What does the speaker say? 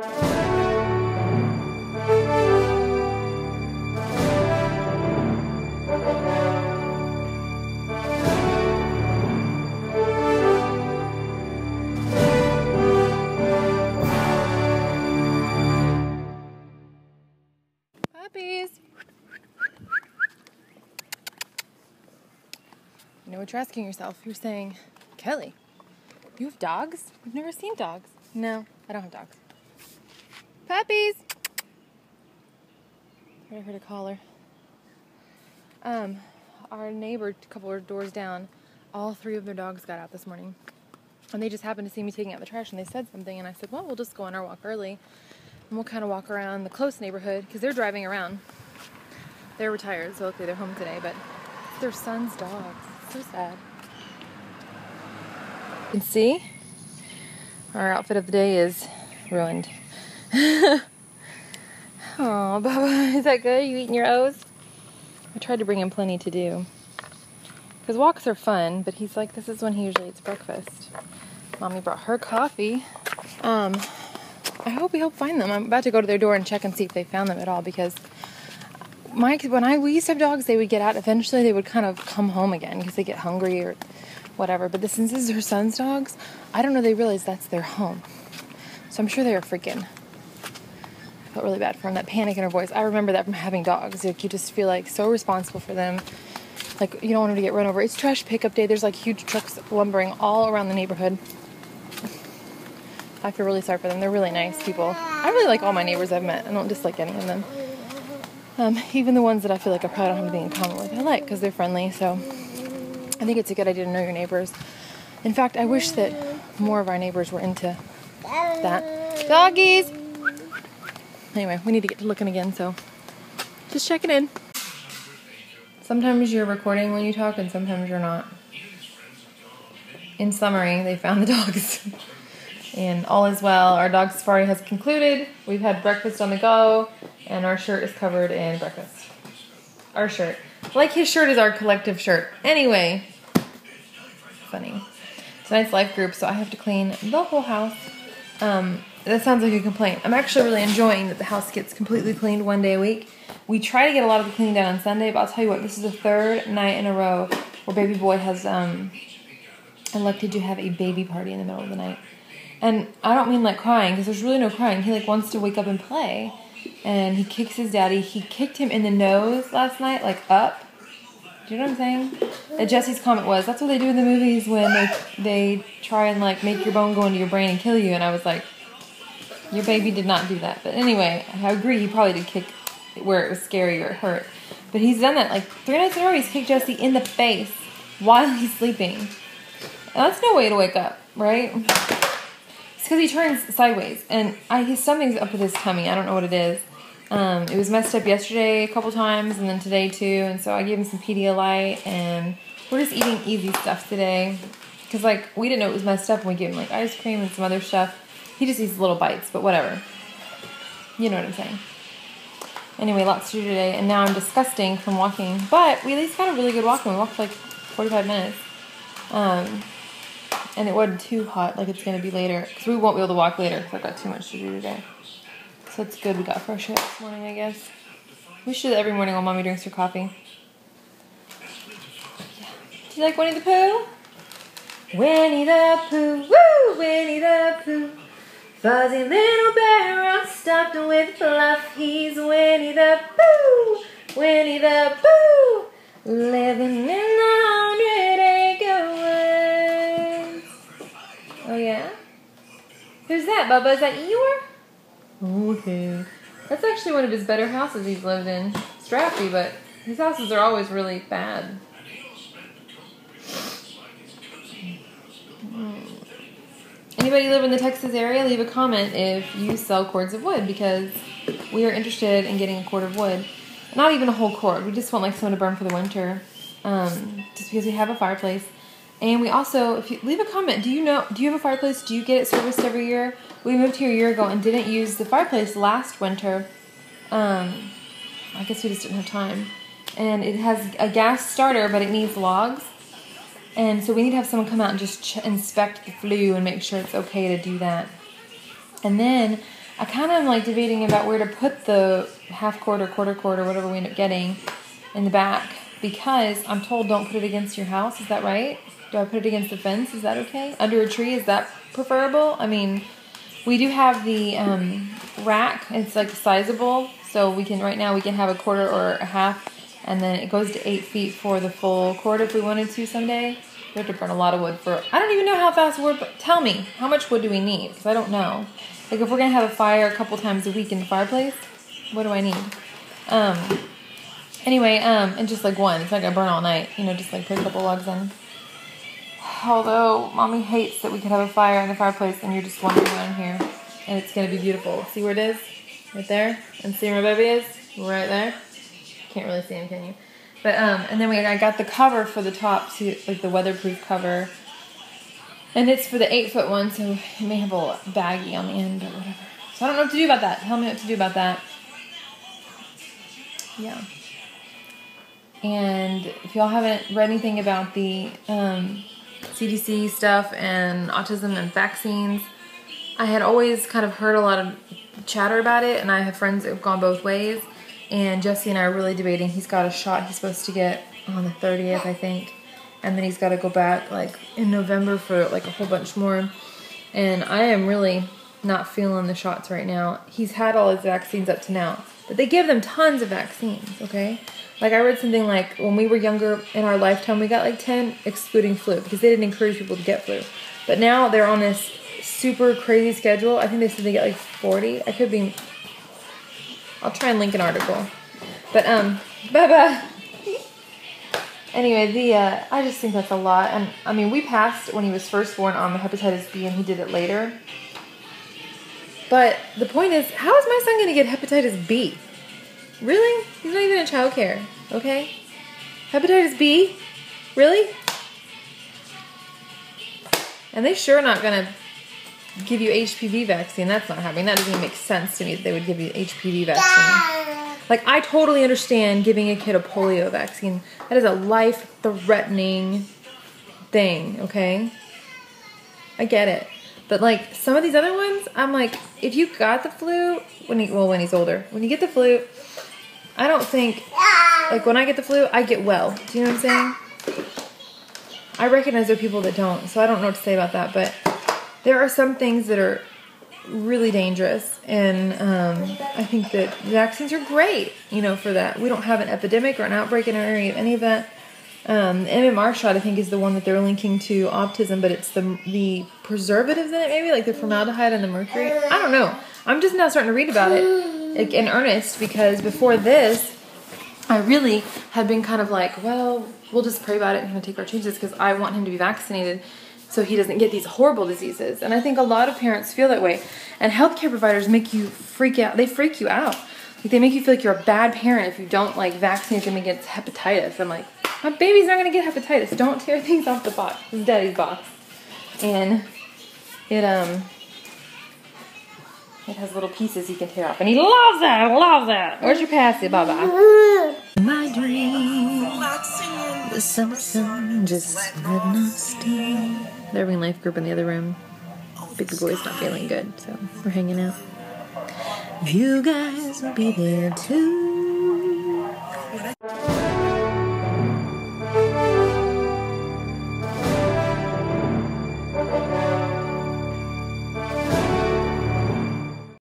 Puppies. You know what you're asking yourself? You're saying, Kelly, you have dogs? I've never seen dogs. No, I don't have dogs. Puppies! I heard a caller. Our neighbor, a couple of doors down, all three of their dogs got out this morning. And they just happened to see me taking out the trash, and they said something, and I said, well, we'll just go on our walk early, and we'll kind of walk around the close neighborhood, because they're driving around. They're retired, so luckily they're home today, but it's their son's dogs. It's so sad. You can see our outfit of the day is ruined. Oh, Bubba, is that good? You eating your O's? I tried to bring him plenty to do. Because walks are fun, but he's like, this is when he usually eats breakfast. Mommy brought her coffee. I hope he'll find them. I'm about to go to their door and check and see if they found them at all, because we used to have dogs, they would get out. Eventually they would kind of come home again because they get hungry or whatever. But since this is her son's dogs, I don't know, they realize that's their home. So I'm sure they were freaking. I felt really bad for him, that panic in her voice. I remember that from having dogs. Like, you just feel like so responsible for them. Like, you don't want them to get run over. It's trash pickup day. There's like huge trucks lumbering all around the neighborhood. I feel really sorry for them. They're really nice people. I really like all my neighbors I've met. I don't dislike any of them. Even the ones that I feel like I probably don't have anything in common with, I like because they're friendly. So I think it's a good idea to know your neighbors. In fact, I wish that more of our neighbors were into that. Doggies! Anyway, we need to get to looking again, so just checking in. Sometimes you're recording when you talk and sometimes you're not. In summary, they found the dogs. And all is well. Our dog safari has concluded. We've had breakfast on the go, and our shirt is covered in breakfast. Our shirt. Like his shirt is our collective shirt. Anyway. Funny. Tonight's life group, so I have to clean the whole house. That sounds like a complaint. I'm actually really enjoying that the house gets completely cleaned one day a week. We try to get a lot of the cleaning done on Sunday, but I'll tell you what, this is the third night in a row where baby boy has elected to have a baby party in the middle of the night. And I don't mean like crying, because there's really no crying. He like wants to wake up and play. And he kicks his daddy. He kicked him in the nose last night, like up. Do you know what I'm saying? And Jesse's comment was, that's what they do in the movies when they try and like make your bone go into your brain and kill you. And I was like, your baby did not do that. But anyway, I agree, he probably did kick where it was scary or it hurt. But he's done that like 3 nights in a row. He's kicked Jesse in the face while he's sleeping. And that's no way to wake up, right? It's because he turns sideways, and something's up with his tummy. I don't know what it is. It was messed up yesterday a couple times, and then today too, and so I gave him some Pedialyte, and we're just eating easy stuff today. Because, like, we didn't know it was messed up, and we gave him, like, ice cream and some other stuff. He just eats little bites, but whatever. You know what I'm saying. Anyway, lots to do today, and now I'm disgusting from walking, but we at least got a really good walk, and we walked, like, 45 minutes. And it wasn't too hot like it's going to be later. Because we won't be able to walk later because I've got too much to do today. So it's good we got fresh air this morning, I guess. We should do that every morning while Mommy drinks her coffee. Yeah. Do you like Winnie the Pooh? Winnie the Pooh, woo! Winnie the Pooh. Fuzzy little bear all stuffed with fluff. He's Winnie the Pooh. Winnie the Pooh. Living in the 100-acre woods. Oh, yeah? Who's that, Bubba? Is that Eeyore? Okay. That's actually one of his better houses he's lived in. It's drafty, but his houses are always really bad. Anybody live in the Texas area? Leave a comment if you sell cords of wood, because we are interested in getting a cord of wood. Not even a whole cord. We just want like someone to burn for the winter. Just because we have a fireplace. And we also, if you leave a comment, do you have a fireplace? Do you get it serviced every year? We moved here a year ago and didn't use the fireplace last winter. I guess we just didn't have time. And it has a gas starter, but it needs logs. And so we need to have someone come out and just inspect the flue and make sure it's okay to do that. And then I kind of am like debating about where to put the half cord or quarter cord or whatever we end up getting in the back, because I'm told don't put it against your house. Is that right? Do I put it against the fence? Is that okay? Under a tree, is that preferable? I mean, we do have the rack. It's like sizable, so we can right now we can have a quarter or a half, and then it goes to 8 feet for the full cord if we wanted to someday. We have to burn a lot of wood for. I don't even know how fast wood. But tell me, how much wood do we need? Because I don't know. Like if we're gonna have a fire a couple times a week in the fireplace, what do I need? Anyway, and just like one. It's not gonna burn all night. You know, just like put a couple logs in. Although Mommy hates that we could have a fire in the fireplace and you're just wandering around here, and it's gonna be beautiful. See where it is? Right there. And see where my baby is? Right there. Can't really see him, can you? But and then I got the cover for the top too, like the weatherproof cover. And it's for the 8-foot one, so it may have a little baggy on the end, but whatever. So I don't know what to do about that. Tell me what to do about that. Yeah. And if y'all haven't read anything about the CDC stuff and autism and vaccines, I had always kind of heard a lot of chatter about it, and I have friends that have gone both ways. And Jesse and I are really debating. He's got a shot he's supposed to get on the 30th, I think. And then he's got to go back like in November for like a whole bunch more. And I am really not feeling the shots right now. He's had all his vaccines up to now, but they give them tons of vaccines, okay? Like I read something like when we were younger in our lifetime, we got like 10 excluding flu because they didn't encourage people to get flu. But now they're on this super crazy schedule. I think they said they get like 40. I could be, I'll try and link an article. But, bye-bye. Anyway, I just think that's a lot. And, I mean, we passed when he was first born on the hepatitis B, and he did it later. But the point is, how is my son going to get hepatitis B? Really? He's not even in childcare, okay? Hepatitis B? Really? And they sure are not going to give you HPV vaccine. That's not happening. That doesn't even make sense to me that they would give you HPV vaccine. Like, I totally understand giving a kid a polio vaccine. That is a life-threatening thing, okay? I get it. But, like, some of these other ones, I'm like, if you got the flu, when he's older, when you get the flu, I don't think, like, when I get the flu, I get well. Do you know what I'm saying? I recognize there are people that don't, so I don't know what to say about that. But there are some things that are really dangerous, and I think that vaccines are great, you know, for that. We don't have an epidemic or an outbreak in our area of any of that. The MMR shot, I think, is the one that they're linking to autism, but it's the preservatives in it, maybe, like the formaldehyde and the mercury. I don't know. I'm just now starting to read about it like, in earnest, because before this, I really had been kind of like, well, we'll just pray about it and kind of take our chances because I want him to be vaccinated so he doesn't get these horrible diseases. And I think a lot of parents feel that way. And healthcare providers make you freak out. They freak you out. Like, they make you feel like you're a bad parent if you don't, like, vaccinate them against hepatitis. I'm like, my baby's not going to get hepatitis. Don't tear things off the box. It's Daddy's box. And it has little pieces he can tear off. And he loves that. I love that. Where's your passy? Bye-bye. My dream, the summer sun just letting us steam. They're having life group in the other room. Baby boy's not feeling good, so we're hanging out. You guys will be there too.